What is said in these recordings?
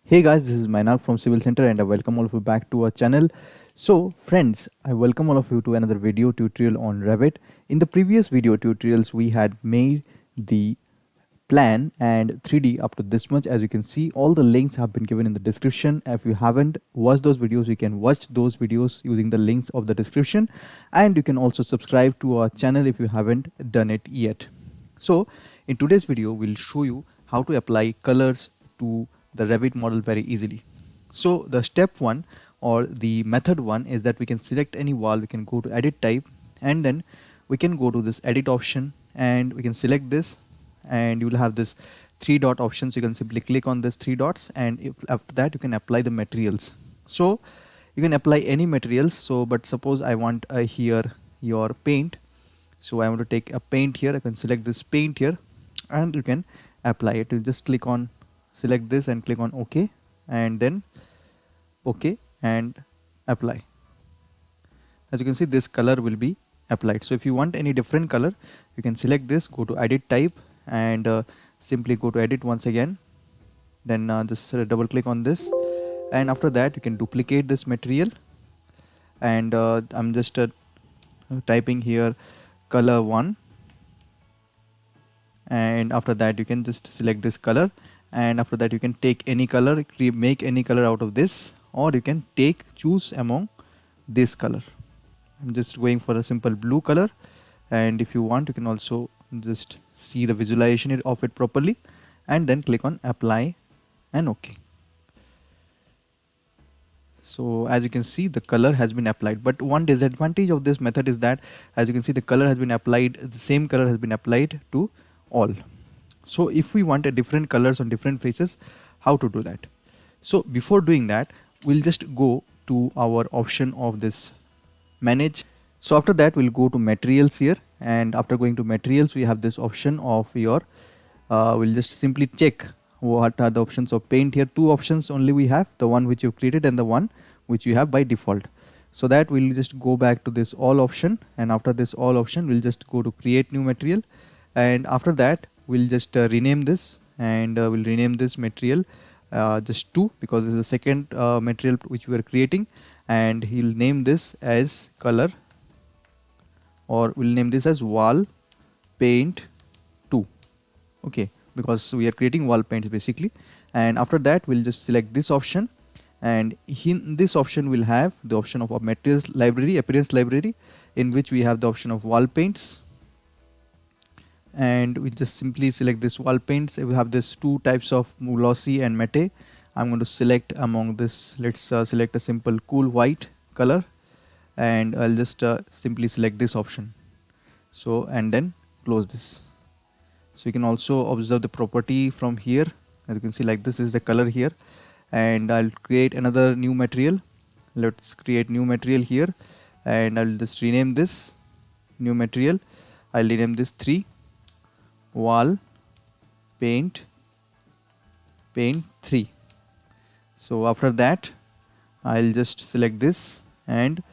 Hey guys, this is Mainak from Civil Center and I welcome all of you back to our channel. So friends, I welcome all of you to another video tutorial on Revit. In the previous video tutorials, we had made the plan and 3D up to this much. As you can see, all the links have been given in the description. If you haven't watched those videos, you can watch those videos using the links of the description. And you can also subscribe to our channel if you haven't done it yet. So in today's video, we'll show you how to apply colors to the Revit model very easily. So the step one or the method one is that we can select any wall, we can go to edit type, and then we can go to this edit option and we can select this, and you will have this three dot option. So you can simply click on this three dots, and after that you can apply the materials. So you can apply any materials. So but suppose I want here your paint. So I want to take a paint here. I can select this paint here and you can apply it. You just click on select this and click on OK, and then OK and apply. As you can see, this color will be applied. So if you want any different color, you can select this, go to edit type, and simply go to edit once again. Then just double click on this, and after that you can duplicate this material, and I'm just typing here color 1, and after that you can just select this color, and after that you can take any color, make any color out of this, or you can choose among this color. I'm just going for a simple blue color, and if you want you can also just see the visualization of it properly, and then click on apply and OK. So as you can see, the color has been applied, but one disadvantage of this method is that, as you can see, the color has been applied, the same color has been applied to all. So if we want a different colors on different faces, how to do that? So before doing that, we'll just go to our option of this manage. So after that we'll go to materials here, and after going to materials we have this option of your we'll just simply check what are the options of paint here. Two options only we have, the one which you've created and the one which you have by default. So that we'll just go back to this all option, and after this all option we'll just go to create new material, and after that we'll just rename this, and we'll rename this material just 2, because this is the second material which we are creating, and he'll name this as color, or we'll name this as wall paint 2. Okay, because we are creating wall paints basically. And after that we'll just select this option, and in this option we'll have the option of a materials library, appearance library, in which we have the option of wall paints, and we just simply select this wall paints. We have this two types of glossy and matte. I'm going to select among this, let's select a simple cool white color, and I'll just simply select this option. So and then close this. So you can also observe the property from here. As you can see, like this is the color here, and I'll create another new material. Let's create new material here, and I'll just rename this new material. I'll rename this 3 wall paint 3. So after that I'll just select this and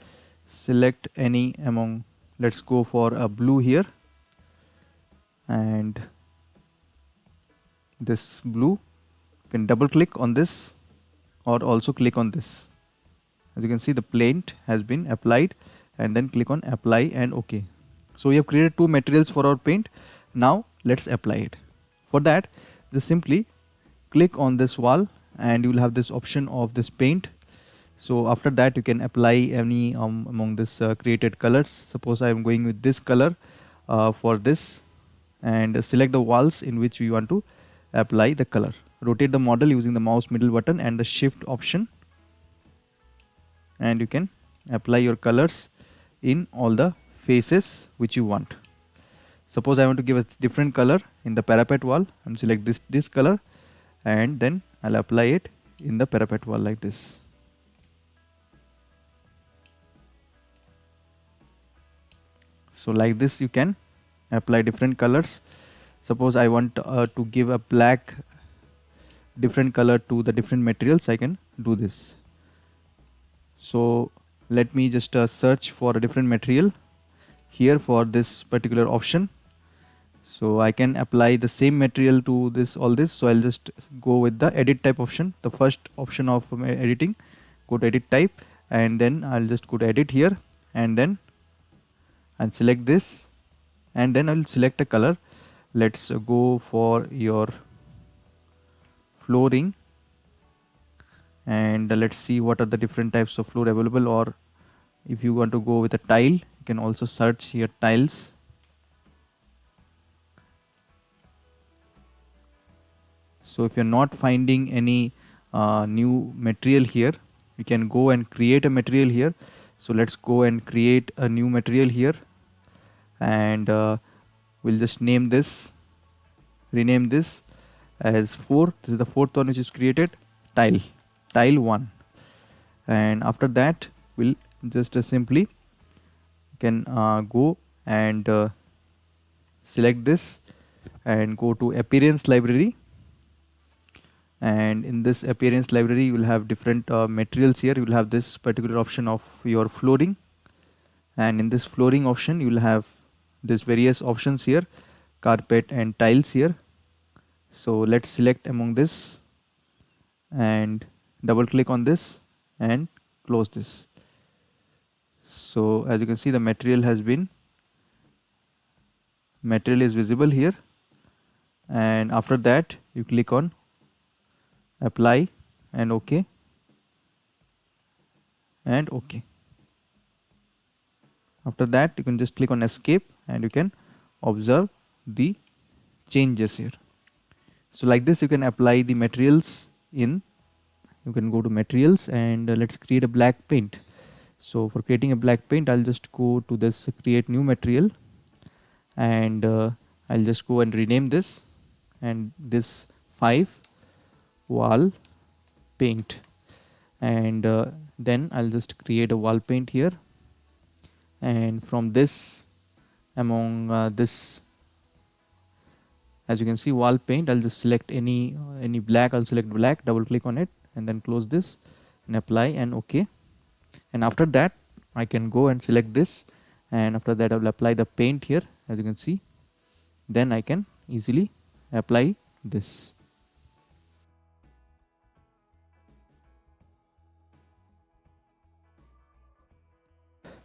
select any among, let's go for a blue here, and this blue, you can double click on this or also click on this. As you can see, the paint has been applied, and then click on apply and OK. So we have created two materials for our paint. Now let's apply it. For that, just simply click on this wall, and you will have this option of this paint. So after that you can apply any among this created colors. Suppose I am going with this color for this, and select the walls in which we want to apply the color. Rotate the model using the mouse middle button and the shift option, and you can apply your colors in all the faces which you want. Suppose I want to give a different color in the parapet wall, and select this color, and then I'll apply it in the parapet wall like this. So like this you can apply different colors. Suppose I want to give a black different color to the different materials, I can do this. So let me just search for a different material here for this particular option. So I can apply the same material to this, all this. So I'll just go with the edit type option, the first option of editing. Go to edit type, and then I'll just go to edit here, and then I'll select this, and then I'll select a color. Let's go for your flooring, and let's see what are the different types of floor available. Or if you want to go with a tile, you can also search here tiles. So if you're not finding any new material here, we can go and create a material here. So let's go and create a new material here, and we'll just name this, rename this as 4. This is the fourth one which is created, tile 1. And after that we'll just simply can go and select this and go to appearance library. And in this appearance library you will have different materials. Here you will have this particular option of your flooring, and in this flooring option you will have this various options here, carpet and tiles here. So let's select among this and double click on this and close this. So as you can see, the material is visible here, and after that you click on apply and OK and OK. After that you can just click on escape, and you can observe the changes here. So like this you can apply the materials in. You can go to materials, and let's create a black paint. So for creating a black paint, I'll just go to this create new material, and I'll just go and rename this, and this 5 wall paint, and then I'll just create a wall paint here, and from this among this, as you can see, wall paint, I'll just select any black. I'll select black, double click on it, and then close this and apply and OK. And after that I can go and select this, and after that I will apply the paint here, as you can see. Then I can easily apply this.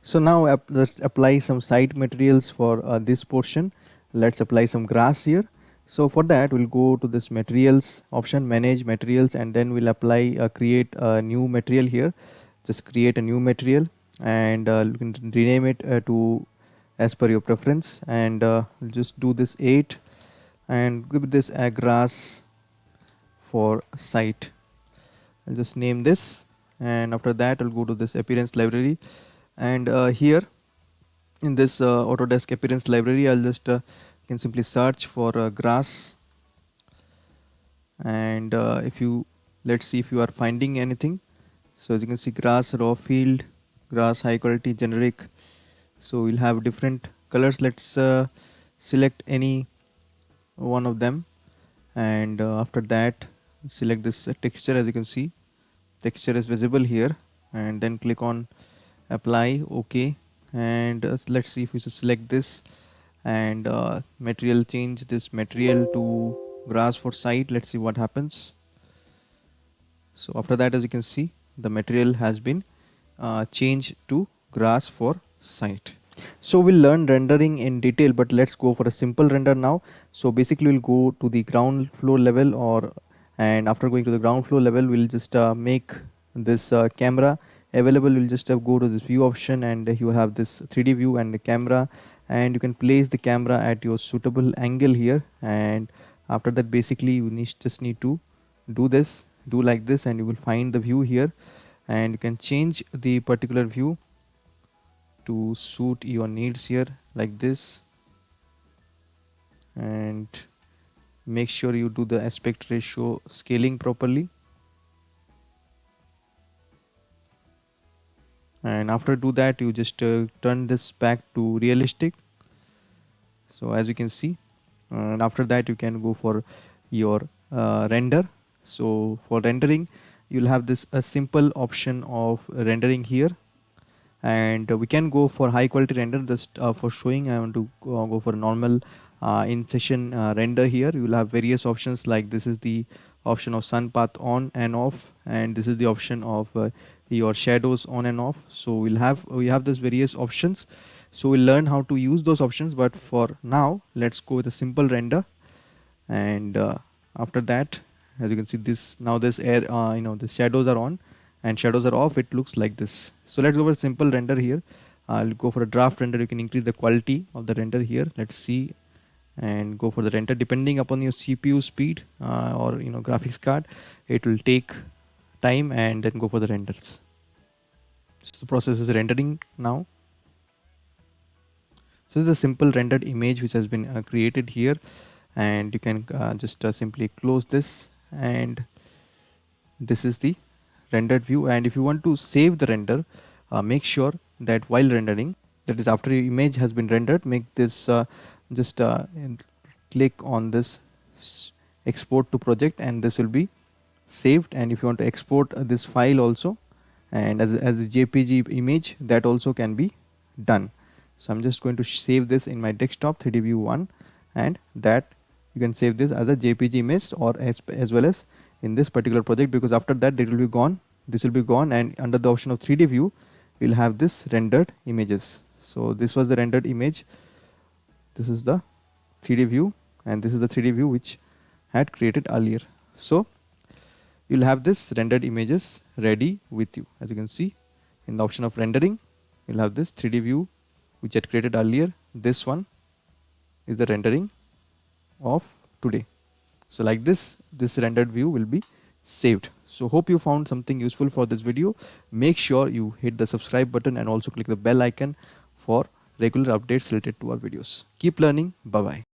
So now let's apply some site materials for this portion. Let's apply some grass here. So for that we'll go to this materials option, manage materials, and then we'll apply create a new material here. Just create a new material, and you can rename it to as per your preference, and we'll just do this 8 and give this a grass for site. I'll just name this, and after that I'll go to this appearance library, and here in this Autodesk appearance library I'll just can simply search for grass, and if you, let's see if you are finding anything. So as you can see, grass raw field, grass high quality generic. So we'll have different colors. Let's select any one of them, and after that select this texture. As you can see, texture is visible here, and then click on apply, OK, and let's see if we select this and material, change this material to grass for site. Let's see what happens. So after that, as you can see, the material has been changed to grass for site. So we'll learn rendering in detail, but let's go for a simple render now. So basically we'll go to the ground floor level, and after going to the ground floor level we'll just make this camera available. We'll just go to this view option, and you have this 3D view and the camera, and you can place the camera at your suitable angle here. And after that basically you just need to do like this, and you will find the view here, and you can change the particular view to suit your needs here like this, and make sure you do the aspect ratio scaling properly. And after do that you just turn this back to realistic. So as you can see, and after that you can go for your render. So for rendering you'll have this a simple option of rendering here, and we can go for high quality render. Just for showing, I want to go for normal In session render here, you will have various options, like this is the option of sun path on and off, and this is the option of your shadows on and off. So we have these various options. So we'll learn how to use those options, but for now let's go with a simple render. And after that, as you can see, this now this air the shadows are on and shadows are off, it looks like this. So let's go for a simple render here. I'll go for a draft render. You can increase the quality of the render here. Let's see, and go for the render. Depending upon your CPU speed or graphics card, it will take time, and then go for the renders. So the process is rendering now. So this is a simple rendered image which has been created here, and you can just simply close this, and this is the rendered view. And if you want to save the render, make sure that while rendering, that is after your image has been rendered, make this just click on this export to project, and this will be saved. And if you want to export this file also, and as a JPG image, that also can be done. So I'm just going to save this in my desktop 3D view 1, and that you can save this as a JPG image, or as well as in this particular project, because after that it will be gone, this will be gone, and under the option of 3D view we'll have this rendered images. So this was the rendered image, this is the 3D view, and this is the 3D view which had created earlier. So you'll have this rendered images ready with you. As you can see, in the option of rendering, you'll have this 3D view which had created earlier. This one is the rendering of today. So like this rendered view will be saved. So hope you found something useful for this video. Make sure you hit the subscribe button and also click the bell icon for regular updates related to our videos. Keep learning. Bye bye.